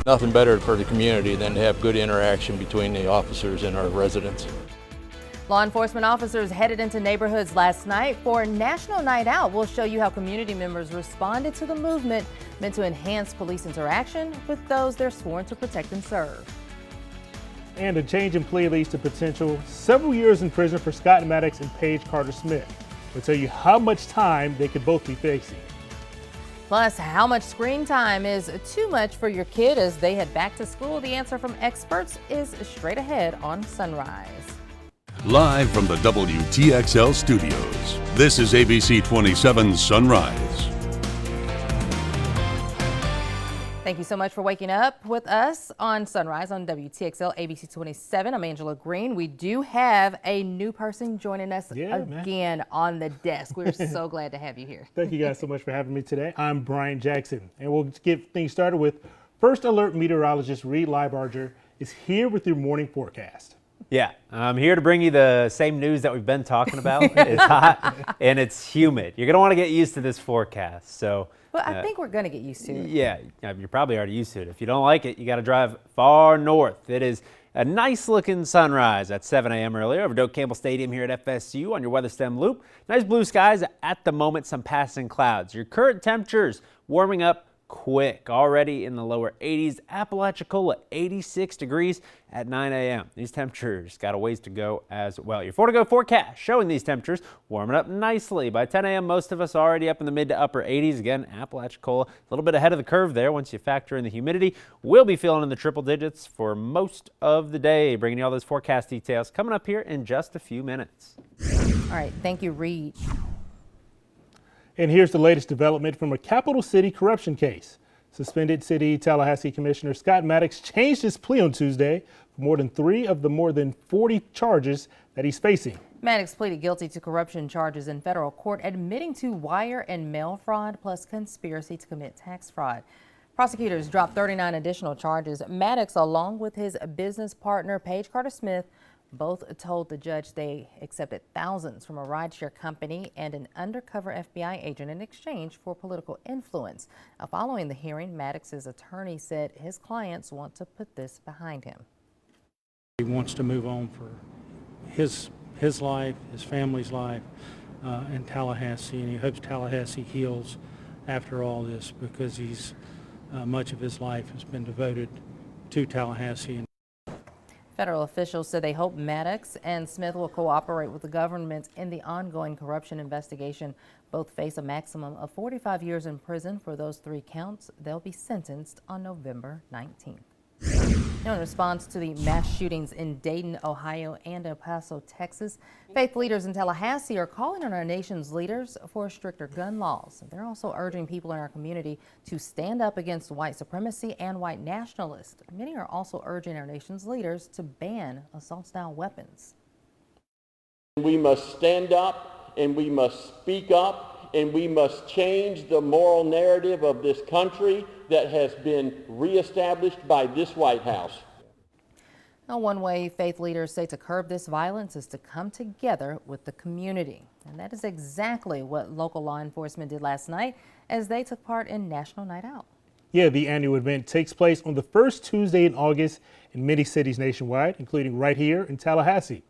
Nothing better for the community than to have good interaction between the officers and our residents. Law enforcement officers headed into neighborhoods last night for National Night Out. We'll show you how community members responded to the movement meant to enhance police interaction with those they're sworn to protect and serve. And a change in plea leads to potential several years in prison for Scott Maddox and Paige Carter Smith. We'll tell you how much time they could both be facing. Plus, how much screen time is too much for your kid as they head back to school? The answer from experts is straight ahead on Sunrise. Live from the WTXL studios, this is ABC 27 Sunrise. Thank you so much for waking up with us on Sunrise on WTXL ABC 27. I'm Angela Green. We do have a new person joining us again on the desk. We're so glad to have you here. Thank you guys so much for having me today. I'm Brian Jackson, and we'll get things started with First Alert meteorologist Reed Leibarger is here with your morning forecast. Yeah, I'm here to bring you the same news that we've been talking about. It's hot and it's humid. You're going to want to get used to this forecast. So, well, I think we're going to get used to it. Yeah, you're probably already used to it. If you don't like it, you got to drive far north. It is a nice looking sunrise at 7 a.m. earlier over Doak Campbell Stadium here at FSU on your weather stem loop. Nice blue skies at the moment, some passing clouds. Your current temperatures warming up quick, already in the lower 80s. Apalachicola 86 degrees at 9 a.m. These temperatures got a ways to go as well. Your 4-to-go forecast showing these temperatures warming up nicely. By 10 a.m. most of us already up in the mid to upper 80s. Again, Apalachicola a little bit ahead of the curve there once you factor in the humidity. We'll be feeling in the triple digits for most of the day. Bringing you all those forecast details coming up here in just a few minutes. All right, thank you, Reed. And here's the latest development from a capital city corruption case. Suspended City Tallahassee Commissioner Scott Maddox changed his plea on Tuesday for more than 3 of the more than 40 charges that he's facing. Maddox pleaded guilty to corruption charges in federal court, admitting to wire and mail fraud plus conspiracy to commit tax fraud. Prosecutors dropped 39 additional charges. Maddox, along with his business partner Paige Carter Smith, both told the judge they accepted thousands from a rideshare company and an undercover FBI agent in exchange for political influence. Now, following the hearing, Maddox's attorney said his clients want to put this behind him. He wants to move on for his life, his family's life in Tallahassee, and he hopes Tallahassee heals after all this because he's much of his life has been devoted to Tallahassee. Federal officials said they hope Maddox and Smith will cooperate with the government in the ongoing corruption investigation. Both face a maximum of 45 years in prison for those 3 counts. They'll be sentenced on November 19th. Now, in response to the mass shootings in Dayton, Ohio and El Paso, Texas, faith leaders in Tallahassee are calling on our nation's leaders for stricter gun laws. They're also urging people in our community to stand up against white supremacy and white nationalists. Many are also urging our nation's leaders to ban assault-style weapons. We must stand up and we must speak up and we must change the moral narrative of this country that has been reestablished by this White House. Now, one way faith leaders say to curb this violence is to come together with the community. And that is exactly what local law enforcement did last night as they took part in National Night Out. Yeah, the annual event takes place on the first Tuesday in August in many cities nationwide, including right here in Tallahassee.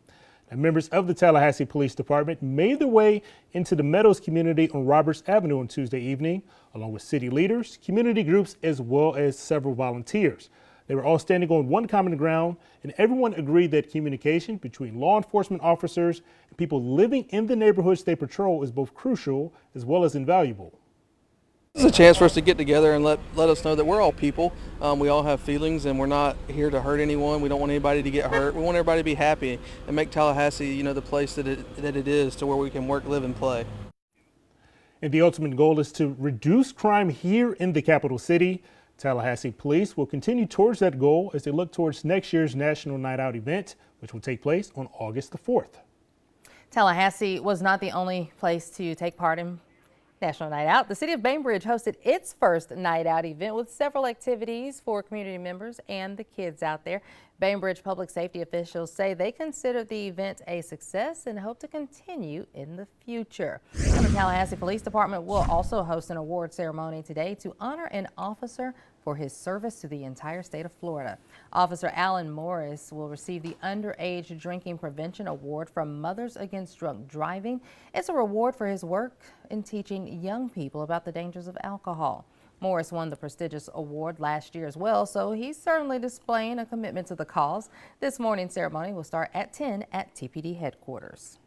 And members of the Tallahassee Police Department made their way into the Meadows community on Roberts Avenue on Tuesday evening, along with city leaders, community groups, as well as several volunteers. They were all standing on one common ground, and everyone agreed that communication between law enforcement officers and people living in the neighborhoods they patrol is both crucial as well as invaluable. This is a chance for us to get together and let us know that we're all people. We all have feelings and we're not here to hurt anyone. We don't want anybody to get hurt. We want everybody to be happy and make Tallahassee, the place that it is to where we can work, live, and play. And the ultimate goal is to reduce crime here in the capital city. Tallahassee Police will continue towards that goal as they look towards next year's National Night Out event, which will take place on August the 4th. Tallahassee was not the only place to take part in National Night Out. The city of Bainbridge hosted its first night out event with several activities for community members and the kids out there. Bainbridge public safety officials say they consider the event a success and hope to continue in the future. And the Tallahassee Police Department will also host an award ceremony today to honor an officer for his service to the entire state of Florida. Officer Alan Morris will receive the Underage Drinking Prevention Award from Mothers Against Drunk Driving. It's a reward for his work in teaching young people about the dangers of alcohol. Morris won the prestigious award last year as well, so he's certainly displaying a commitment to the cause. This morning's ceremony will start at 10 at TPD headquarters.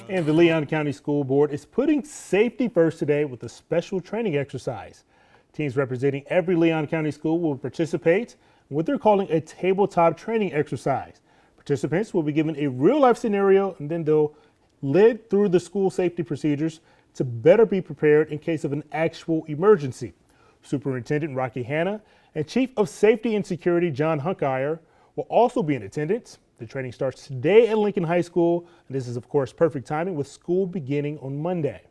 And the Leon County School Board is putting safety first today with a special training exercise. Teams representing every Leon County school will participate in what they're calling a tabletop training exercise. Participants will be given a real-life scenario, and then they'll lead through the school safety procedures to better be prepared in case of an actual emergency. Superintendent Rocky Hanna and Chief of Safety and Security John Hunkire will also be in attendance. The training starts today at Lincoln High School, and this is of course perfect timing with school beginning on Monday.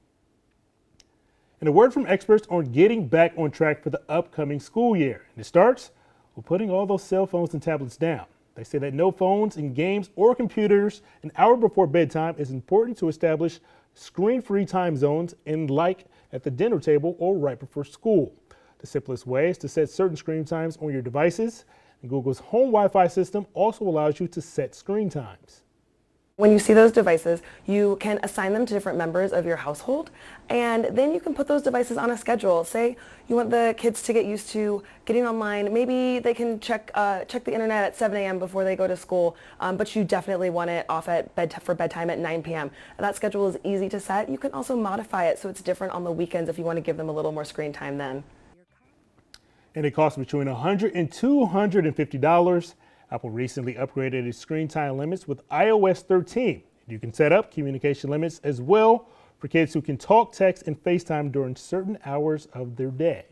And a word from experts on getting back on track for the upcoming school year. And it starts with putting all those cell phones and tablets down. They say that no phones and games or computers an hour before bedtime is important to establish screen-free time zones and like at the dinner table or right before school. The simplest way is to set certain screen times on your devices, and Google's Home Wi-Fi system also allows you to set screen times. When you see those devices, you can assign them to different members of your household, and then you can put those devices on a schedule. Say you want the kids to get used to getting online. Maybe they can check the internet at 7 a.m. before they go to school, but you definitely want it off at for bedtime at 9 p.m. That schedule is easy to set. You can also modify it so it's different on the weekends if you want to give them a little more screen time then. And it costs between $100 and $250. Apple recently upgraded its screen time limits with iOS 13. You can set up communication limits as well for kids who can talk, text, and FaceTime during certain hours of their day.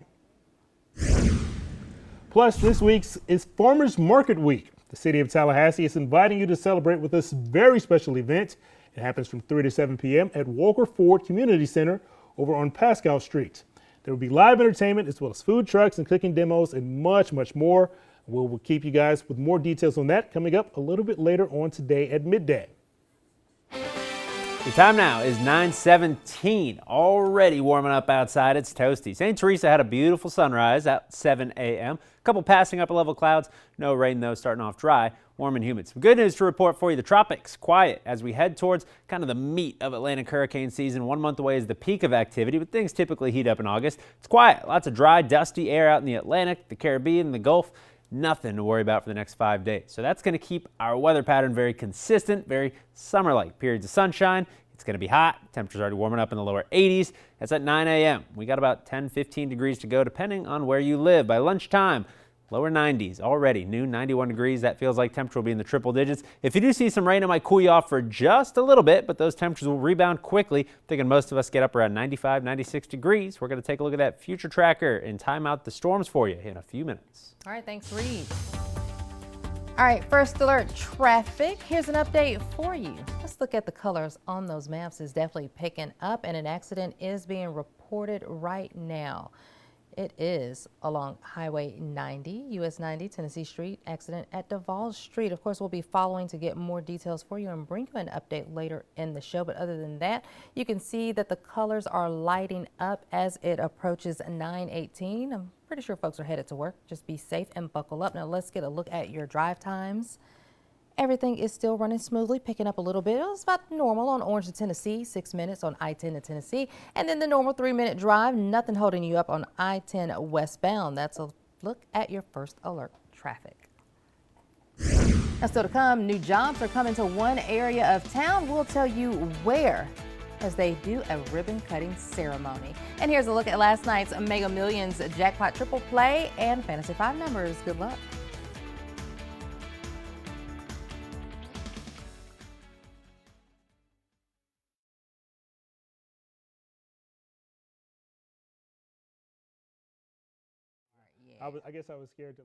Plus, this week is Farmers Market Week. The city of Tallahassee is inviting you to celebrate with this very special event. It happens from 3 to 7 p.m. at Walker Ford Community Center over on Pascal Street. There will be live entertainment as well as food trucks and cooking demos and much, much more. We'll keep you guys with more details on that coming up a little bit later on today at midday. The time now is 9:17. Already warming up outside. It's toasty. St. Teresa had a beautiful sunrise at 7 a.m. A couple passing upper level clouds. No rain though, starting off dry, warm and humid. Some good news to report for you. The tropics quiet as we head towards kind of the meat of Atlantic hurricane season. 1 month away is the peak of activity, but things typically heat up in August. It's quiet. Lots of dry, dusty air out in the Atlantic, the Caribbean, and the Gulf. Nothing to worry about for the next 5 days. So that's going to keep our weather pattern very consistent, very summer-like. Periods of sunshine. It's going to be hot. Temperatures already warming up in the lower 80s. That's at 9 a.m. We got about 10, 15 degrees to go depending on where you live. By lunchtime, lower 90s already. Noon, 91 degrees. That feels like temperature will be in the triple digits. If you do see some rain, it might cool you off for just a little bit, but those temperatures will rebound quickly. Thinking most of us get up around 95, 96 degrees. We're going to take a look at that future tracker and time out the storms for you in a few minutes. All right, thanks, Reed. All right, first alert traffic. Here's an update for you. Let's look at the colors on those maps. It's definitely picking up, and an accident is being reported right now. It is along Highway 90, US 90, Tennessee Street, accident at Duval Street. Of course, we'll be following to get more details for you and bring you an update later in the show. But other than that, you can see that the colors are lighting up as it approaches 9:18. I'm pretty sure folks are headed to work. Just be safe and buckle up. Now let's get a look at your drive times. Everything is still running smoothly, picking up a little bit. It was about normal on Orange to Tennessee, 6 minutes on I-10 to Tennessee. And then the normal 3-minute drive, nothing holding you up on I-10 westbound. That's a look at your first alert traffic. Now still to come, new jobs are coming to one area of town. We'll tell you where as they do a ribbon cutting ceremony. And here's a look at last night's Mega Millions jackpot triple play and Fantasy 5 numbers. Good luck. I guess I was scared to.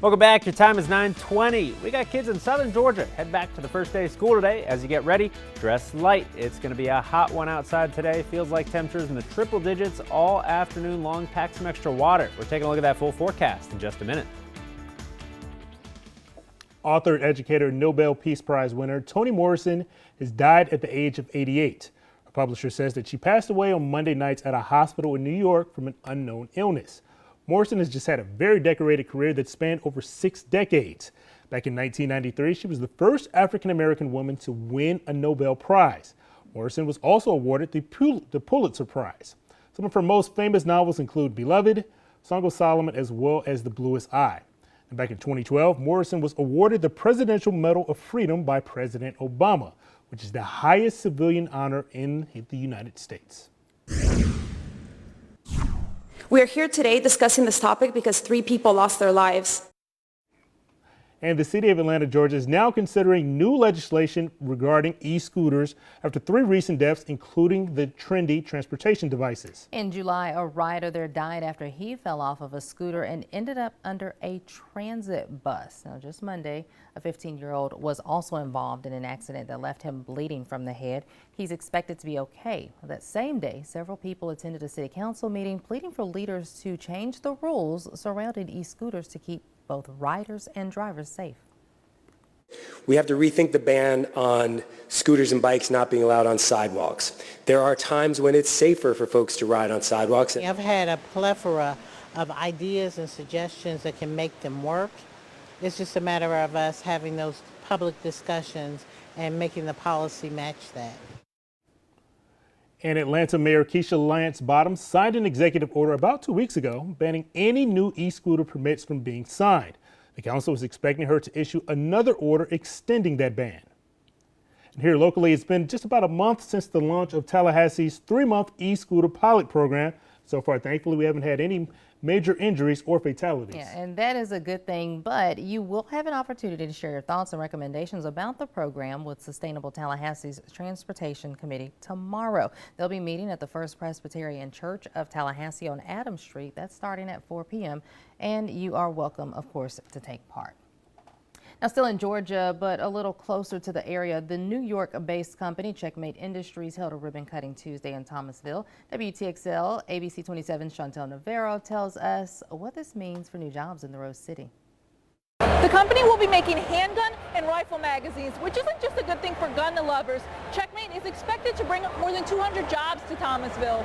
Welcome back. Your time is 9:20. We got kids in southern Georgia. Head back to the first day of school today. As you get ready, dress light. It's going to be a hot one outside today. Feels like temperatures in the triple digits all afternoon long. Pack some extra water. We're taking a look at that full forecast in just a minute. Author, educator, Nobel Peace Prize winner Toni Morrison has died at the age of 88. Her publisher says that she passed away on Monday nights at a hospital in New York from an unknown illness. Morrison has just had a very decorated career that spanned over 6 decades. Back in 1993, she was the first African-American woman to win a Nobel Prize. Morrison was also awarded the Pulitzer Prize. Some of her most famous novels include Beloved, Song of Solomon, as well as The Bluest Eye. And back in 2012, Morrison was awarded the Presidential Medal of Freedom by President Obama, which is the highest civilian honor in the United States. We are here today discussing this topic because 3 people lost their lives. And the city of Atlanta, Georgia is now considering new legislation regarding e-scooters after 3 recent deaths, including the trendy transportation devices. In July, a rider there died after he fell off of a scooter and ended up under a transit bus. Now, just Monday, a 15-year-old was also involved in an accident that left him bleeding from the head. He's expected to be okay. That same day, several people attended a city council meeting pleading for leaders to change the rules surrounding e-scooters to keep both riders and drivers safe. We have to rethink the ban on scooters and bikes not being allowed on sidewalks. There are times when it's safer for folks to ride on sidewalks. I've had a plethora of ideas and suggestions that can make them work. It's just a matter of us having those public discussions and making the policy match that. And Atlanta Mayor Keisha Lance Bottoms signed an executive order about 2 weeks ago banning any new e-scooter permits from being signed. The council is expecting her to issue another order extending that ban. And here locally, it's been just about a month since the launch of Tallahassee's 3-month e-scooter pilot program. So far, thankfully, we haven't had any major injuries or fatalities. Yeah, and that is a good thing, but you will have an opportunity to share your thoughts and recommendations about the program with Sustainable Tallahassee's Transportation Committee tomorrow. They'll be meeting at the First Presbyterian Church of Tallahassee on Adams Street. That's starting at 4 p.m. and you are welcome, of course, to take part. Now, still in Georgia, but a little closer to the area, the New York-based company Checkmate Industries held a ribbon cutting Tuesday in Thomasville. WTXL ABC 27's Chantel Navarro tells us what this means for new jobs in the Rose City. The company will be making handgun and rifle magazines, which isn't just a good thing for gun lovers. Checkmate is expected to bring more than 200 jobs to Thomasville.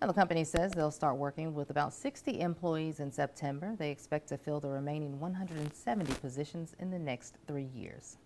Now, the company says they'll start working with about 60 employees in September. They expect to fill the remaining 170 positions in the next 3 years.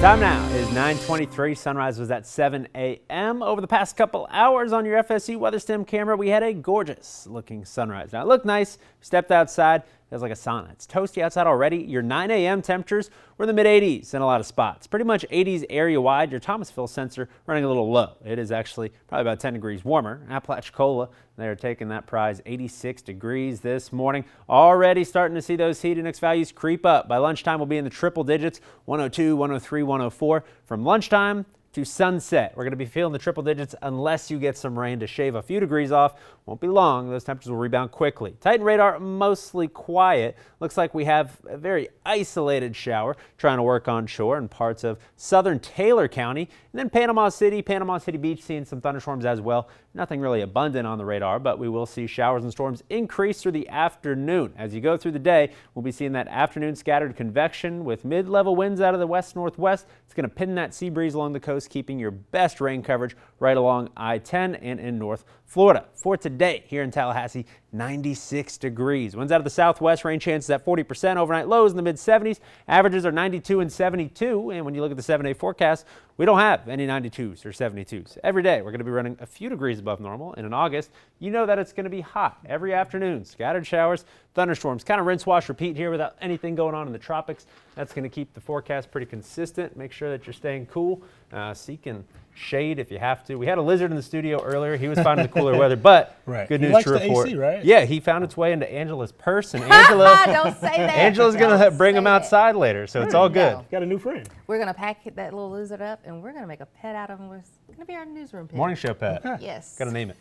Time now is 9:23. Sunrise was at 7 a.m. Over the past couple hours on your FSU WeatherStem camera, we had a gorgeous looking sunrise. Now, it looked nice. Stepped outside. Feels like a sauna. It's toasty outside already. Your 9 a.m. temperatures were in the mid-80s in a lot of spots. Pretty much 80s area-wide. Your Thomasville sensor running a little low. It is actually probably about 10 degrees warmer. Apalachicola, they are taking that prize 86 degrees this morning. Already starting to see those heat index values creep up. By lunchtime, we'll be in the triple digits, 102, 103, 104. From lunchtime to sunset, we're going to be feeling the triple digits unless you get some rain to shave a few degrees off. Won't be long. Those temperatures will rebound quickly. Titan radar mostly quiet. Looks like we have a very isolated shower trying to work on shore in parts of southern Taylor County. And then Panama City Beach seeing some thunderstorms as well. Nothing really abundant on the radar, but we will see showers and storms increase through the afternoon. As you go through the day, we'll be seeing that afternoon scattered convection with mid-level winds out of the west-northwest. It's going to pin that sea breeze along the coast, keeping your best rain coverage right along I-10 and in North Florida. For today here in Tallahassee, 96 degrees. Winds out of the southwest, rain chances at 40%. Overnight lows in the mid-70s. Averages are 92 and 72. And when you look at the 7-day forecast, we don't have any 92s or 72s. Every day we're going to be running a few degrees above normal. And in August, you know that it's going to be hot every afternoon. Scattered showers, thunderstorms, kind of rinse, wash, repeat here without anything going on in the tropics. That's going to keep the forecast pretty consistent. Make sure that you're staying cool. So you can shade if you have to. We had a lizard in the studio earlier. He was finding the cooler weather, but good news to report. The AC, right? Yeah, he found its way into Angela's purse, and Angela, don't say that. Angela's gonna bring him outside later, so it's all good. Got a new friend. We're gonna pack that little lizard up, and we're gonna make a pet out of him. It's gonna be our newsroom pet. Morning show pet. Yes. Gotta name it.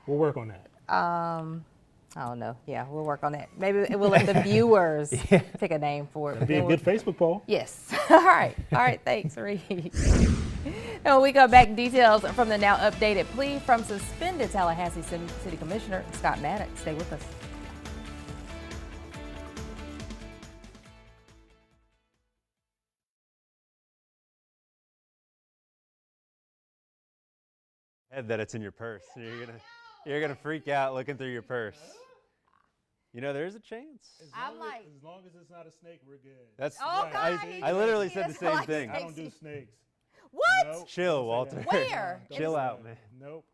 We'll work on that. I don't know. Yeah, we'll work on that. Maybe we'll let the viewers pick a name for it. That'd be a good Facebook poll. Yes. All right. Thanks, Reed. Now, when we go back, details from the now updated plea from suspended Tallahassee City Commissioner Scott Maddox. Stay with us. Head that it's in your purse. You're gonna freak out looking through your purse. You know, there's a chance. As long as it's not a snake, we're good. That's Okay. I literally said the same thing. I don't do snakes. What? Nope. Chill, Walter. Where? Chill out, man. Nope.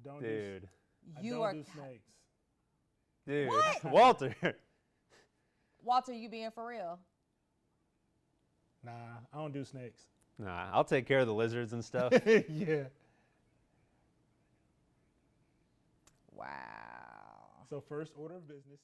Don't Dude. do snakes. Dude. What? Walter. Walter, you being for real? Nah, I don't do snakes. Nah, I'll take care of the lizards and stuff. Yeah. Wow. So first order of business.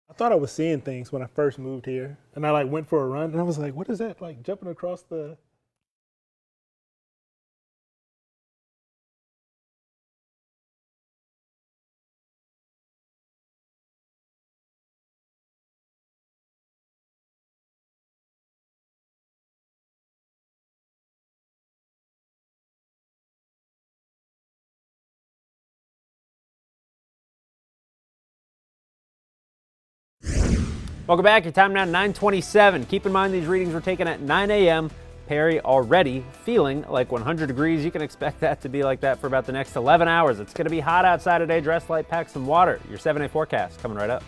I thought I was seeing things when I first moved here, and I went for a run, and I was like, "What is that? Like jumping across the?" Welcome back. Your time now 9:27. Keep in mind these readings were taken at 9 a.m. Perry already feeling like 100 degrees. You can expect that to be like that for about the next 11 hours. It's going to be hot outside today. Dress light, pack some water. Your 7-day forecast coming right up.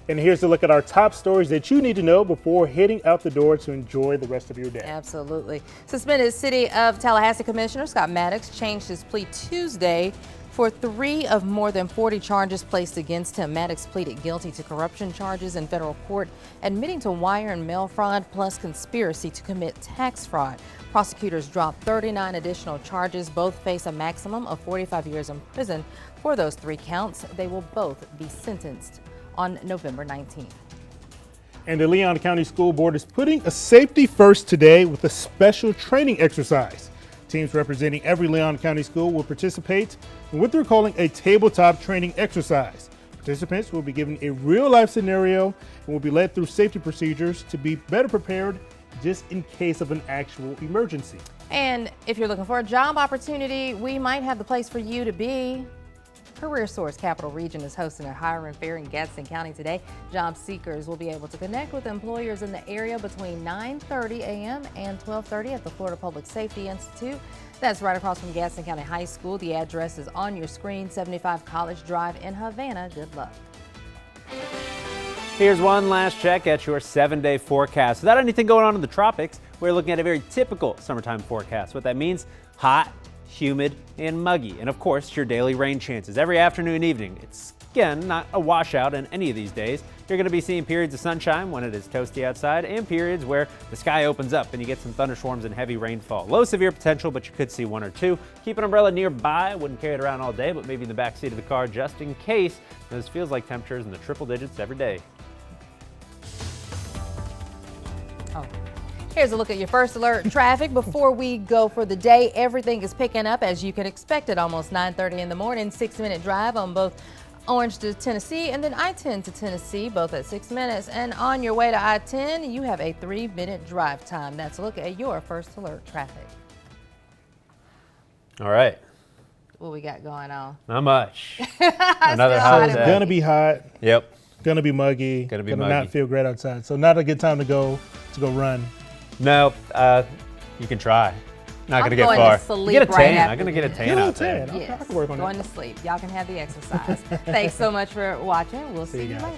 And here's a look at our top stories that you need to know before heading out the door to enjoy the rest of your day. Absolutely. Suspended City of Tallahassee Commissioner Scott Maddox changed his plea Tuesday for 3 of more than 40 charges placed against him. Maddox pleaded guilty to corruption charges in federal court, admitting to wire and mail fraud plus conspiracy to commit tax fraud. Prosecutors dropped 39 additional charges. Both face a maximum of 45 years in prison for those 3 counts. They will both be sentenced on November 19th. And the Leon County School Board is putting a safety first today with a special training exercise. Teams representing every Leon County school will participate in what they're calling a tabletop training exercise. Participants will be given a real-life scenario and will be led through safety procedures to be better prepared just in case of an actual emergency. And if you're looking for a job opportunity, we might have the place for you to be. CareerSource Capital Region is hosting a hiring fair in Gadsden County today. Job seekers will be able to connect with employers in the area between 9:30 a.m. and 12:30 at the Florida Public Safety Institute. That's right across from Gadsden County High School. The address is on your screen, 75 College Drive in Havana. Good luck. Here's one last check at your 7-day forecast. Without anything going on in the tropics, we're looking at a very typical summertime forecast. What that means, hot, humid, and muggy. And of course, your daily rain chances every afternoon and evening. It's, again, not a washout on any of these days. You're going to be seeing periods of sunshine when it is toasty outside and periods where the sky opens up and you get some thunderstorms and heavy rainfall. Low severe potential, but you could see 1 or 2. Keep an umbrella nearby. Wouldn't carry it around all day, but maybe in the back seat of the car just in case. This feels like temperatures in the triple digits every day. Here's a look at your first alert traffic before we go for the day. Everything is picking up as you can expect at almost 9:30 in the morning. 6-minute drive on both Orange to Tennessee and then I-10 to Tennessee, both at 6 minutes. And on your way to I-10, you have a 3-minute drive time. That's a look at your first alert traffic. All right. what we got going on? Not much. Another hot It's day. gonna be hot. Yep. Gonna be muggy. Gonna be not muggy. feel great outside. So not a good time to go run. No, you can try. Not I'm gonna get going far. to sleep You get a right tan. after I'm gonna get a this. tan out there. Okay, I Yes, can work on going that. to sleep. Y'all can have the exercise. Thanks so much for watching. We'll see you guys. later.